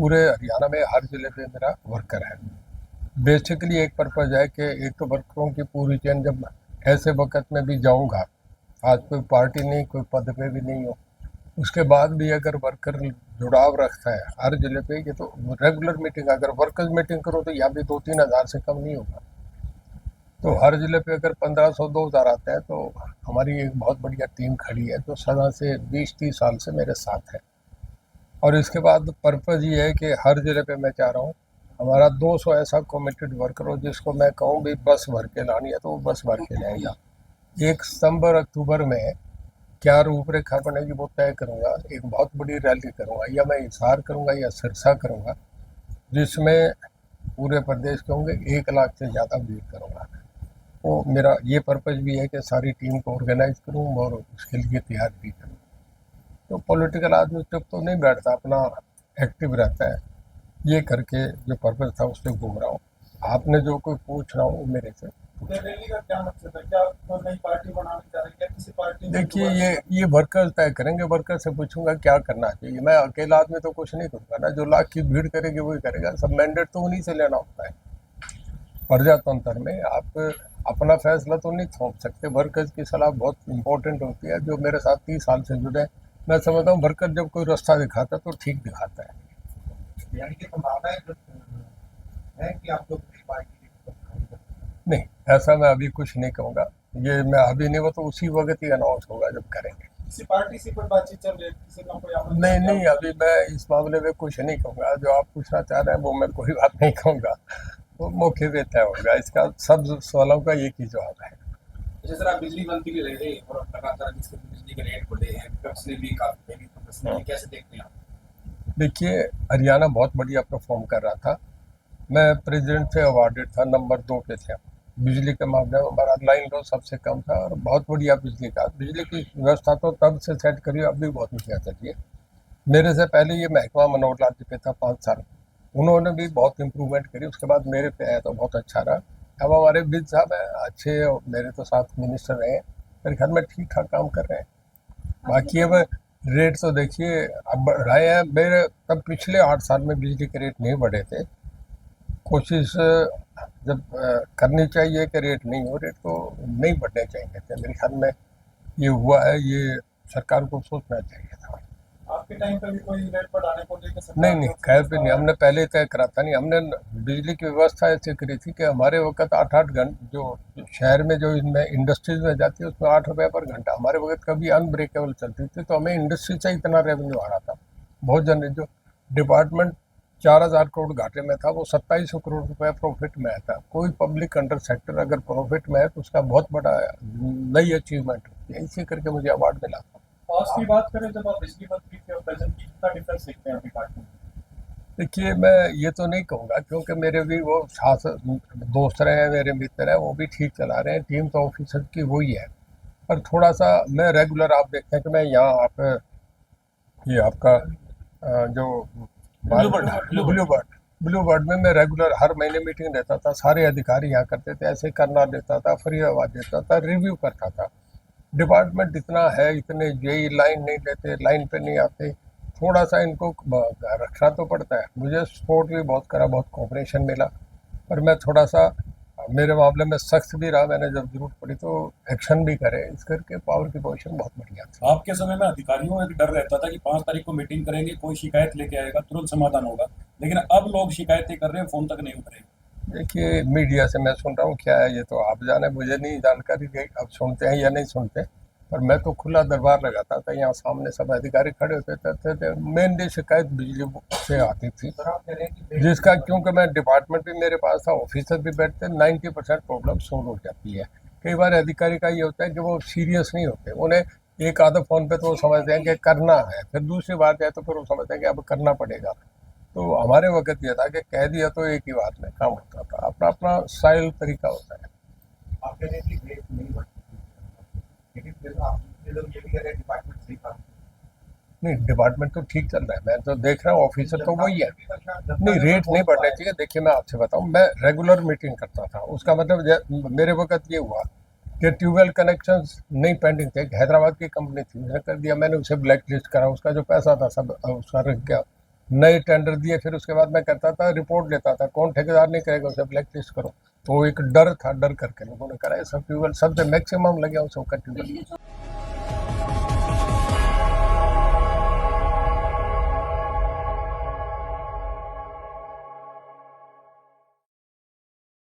पूरे हरियाणा में हर जिले पे मेरा वर्कर है। बेसिकली एक पर्पज़ है कि एक तो वर्करों की पूरी चेन, जब ऐसे वक्त में भी जाऊंगा, आज कोई पार्टी नहीं, कोई पद पे भी नहीं हो, उसके बाद भी अगर वर्कर जुड़ाव रखता है हर जिले पे, ये तो रेगुलर मीटिंग, अगर वर्कर्स मीटिंग करो तो यहाँ भी 2-3 हज़ार से कम नहीं होगा। तो हर जिले पे अगर 1500-2000 आता है तो हमारी एक बहुत बढ़िया टीम खड़ी है जो सदा से 20-30 साल से मेरे साथ है। और इसके बाद पर्पज़ ये है कि हर ज़िले पे मैं चाह रहा हूँ हमारा 200 ऐसा कमिटेड वर्कर हो जिसको मैं कहूँ भी बस भर के लानी है तो वो बस भर के लाएगा। 1 सितंबर-अक्टूबर में क्या रूपरेखा बनेगी वो तय करूँगा। एक बहुत बड़ी रैली करूँगा, या मैं हिसार करूँगा या सिरसा करूँगा, जिसमें पूरे प्रदेश के होंगे 1 लाख से ज़्यादा भीड़ करूँगा। तो मेरा ये पर्पज़ भी है कि सारी टीम को ऑर्गेनाइज करूँ और उसके लिए तैयार भी करूँ। तो पॉलिटिकल आदमी चुप तो नहीं बैठता, अपना एक्टिव रहता है। ये करके जो पर्पज़ था उस पर घूम रहा हूँ। आपने जो कोई पूछ रहा हूँ मेरे से पूछ। रैली का क्या मकसद है? क्या कोई नई पार्टी बनाने जा रहे हैं? क्या किसी पार्टी में देखिए, दोबारा ये वर्कर तय करेंगे। वर्कर से पूछूंगा क्या करना चाहिए। मैं अकेला आदमी तो कुछ नहीं करूँगा ना, जो लाख की भीड़ करेगी वही करेगा। सब मैंडेट तो उन्हीं से लेना होता है। प्रजातंत्र में आप अपना फैसला तो नहीं थोप सकते। वर्कर्स की सलाह बहुत इंपॉर्टेंट होती है। जो मेरे साथ 30 साल से जुड़े हैं, मैं समझता हूँ वर्कर जब कोई रास्ता दिखाता है तो ठीक दिखाता है। यानी कि संभावना है कि आप लोग नई पार्टी नहीं, ऐसा मैं अभी कुछ नहीं कहूँगा। ये मैं अभी नहीं, वो तो उसी वक्त ही अनाउंस होगा जब करेंगे। किसी पार्टी से कोई बातचीत चल रही है? किसी का कोई नहीं आमंत्रण या नहीं, अभी मैं इस मामले में कुछ नहीं कहूँगा। जो आप पूछना चाह रहे हैं वो मैं कोई बात नहीं कहूँगा, वो मौके पे तय होगा। इसका सब सवालों का एक ही जवाब है। जैसे सर, आप बिजली मंत्री रह रहे हैं और लगातार जिसके बिजली के रेट बढ़े हैं, विपक्ष ने भी काफी पहले प्रदर्शन किया, कैसे देखते हैं आप? देखिए, हरियाणा बहुत बढ़िया परफॉर्म कर रहा था। मैं प्रेसिडेंट से अवार्डेड था, नंबर 2 पे थे। बिजली के मामले में हमारा लाइन लॉस सबसे कम था और बहुत बढ़िया बिजली की व्यवस्था तो तब से सेट करी, अब भी बहुत बढ़िया चली है। मेरे से पहले ये महकमा मनोहर लाल जी पे था 5 साल, उन्होंने भी बहुत इम्प्रूवमेंट करी। उसके बाद मेरे पे आया तो बहुत अच्छा रहा। अब हमारे विद साहब हैं अच्छे, और मेरे तो साथ मिनिस्टर रहे हैं, मेरे ख्याल में ठीक ठाक काम कर रहे हैं। बाकी अब रेट तो देखिए अब बढ़ाए हैं। मेरे तब पिछले 8 साल में बिजली के रेट नहीं बढ़े थे। कोशिश जब करनी चाहिए कि रेट नहीं हो, रेट तो नहीं बढ़ने चाहिए थे। मेरे ख्याल में ये हुआ है, ये सरकार को सोचना चाहिए था। आपके टाइम पे भी कोई रेट बढ़ाने को लेकर नहीं सरकार नहीं, की ओर से खैर भी प्रस्ताव नहीं, आया? हमने पहले तय करा था। नहीं, हमने बिजली की व्यवस्था ऐसे करी थी कि हमारे वक्त 8-8 घंटे जो शहर में जो इनमें इंडस्ट्रीज में जाती है उसमें 8 रुपये पर घंटा हमारे वक्त कभी अनब्रेकेबल चलती थी। तो हमें इंडस्ट्री से इतना रेवेन्यू आ रहा था। बहुत जन जो डिपार्टमेंट 4,000 करोड़ घाटे में था, वो 2700 करोड़ रुपये प्रॉफिट में आया था। कोई पब्लिक अंडर सेक्टर अगर प्रॉफिट में है तो उसका बहुत बड़ा नई अचीवमेंट होती है। इसी करके मुझे अवार्ड मिला था। कॉस्ट की बात करें, जब आप बिजली मंत्री थे और प्रेजेंट की, कितना डिफरेंस देखते हैं अभी पार्टी में? देखिए, मैं ये तो नहीं कहूँगा क्योंकि मेरे भी वो साथ दोस्त रहे हैं, मेरे मित्र हैं, वो भी ठीक चला रहे हैं। टीम तो ऑफिसर की वही है। पर थोड़ा सा मैं रेगुलर, आप देखते हैं कि मैं यहाँ आप ये आपका जो blue bird, blue bird. Blue bird blue bird में मैं रेगुलर हर महीने मीटिंग देता था। सारे अधिकारी यहाँ करते थे, ऐसे करना देता था, फरीदाबाद देता था, रिव्यू करता था। डिपार्टमेंट इतना है, इतने जेई लाइन नहीं लेते, लाइन पे नहीं आते। थोड़ा सा इनको रखना तो पड़ता है। मुझे सपोर्ट भी बहुत करा, बहुत कोऑपरेशन मिला। पर मैं थोड़ा सा मेरे मामले में सख्त भी रहा। मैंने जब जरूरत पड़ी तो एक्शन भी करे, इस करके पावर की पोजीशन बहुत बढ़िया थी। आपके समय में अधिकारियों को एक डर रहता था कि 5 तारीख को मीटिंग करेंगे, कोई शिकायत लेके आएगा, तुरंत समाधान होगा। लेकिन अब लोग शिकायतें कर रहे हैं, फोन तक नहीं उठ रहे। देखिए, मीडिया से मैं सुन रहा हूँ, क्या है ये तो आप जाने, मुझे नहीं जानकारी कि अब सुनते हैं या नहीं सुनते। पर मैं तो खुला दरबार लगाता था, यहाँ सामने सब अधिकारी खड़े होते थे। मेनली शिकायत बिजली से आती थी, सर, आप कह रहे हैं कि जिसका क्योंकि मैं डिपार्टमेंट भी मेरे पास था, ऑफिसर भी बैठते, 90% प्रॉब्लम सोल्व हो जाती है। कई बार अधिकारी का ये होता है कि वो सीरियस नहीं होते, उन्हें एक आधा फ़ोन पे तो वो समझते हैं कि करना है, फिर दूसरी बात है तो फिर वो समझते हैं कि अब करना पड़ेगा। तो हमारे वक्त ये था कि कह दिया तो एक ही बात में काम होता था। अपना अपना स्टाइल तरीका होता है। आप कह रहे हैं कि रेट नहीं बढ़ती, लेकिन फिर आप ये लोग ये भी कह रहे हैं डिपार्टमेंट सही काम नहीं, डिपार्टमेंट तो ठीक चल रहा है, मैं तो देख रहा हूँ, ऑफिसर तो वही है। नहीं, जनता रेट नहीं बढ़ने चाहिए। देखिए, मैं आपसे बताऊं, मैं रेगुलर मीटिंग करता था। उसका मतलब मेरे वक्त ये हुआ कि ट्यूबवेल कनेक्शंस नहीं पेंडिंग थे। हैदराबाद की कंपनी थी, उसने कर दिया, मैंने उसे ब्लैक लिस्ट करा, उसका जो पैसा था सब उसका रख गया। नए टेंडर दिए, फिर उसके बाद मैं करता था, रिपोर्ट लेता था, कौन ठेकेदार नहीं करेगा उसे ब्लैक लिस्ट करो। तो वो एक डर था, डर करके लोगों ने करा। सब ट्यूबवेल सबसे मैक्सिमम लगे उसको ट्यूबवेल।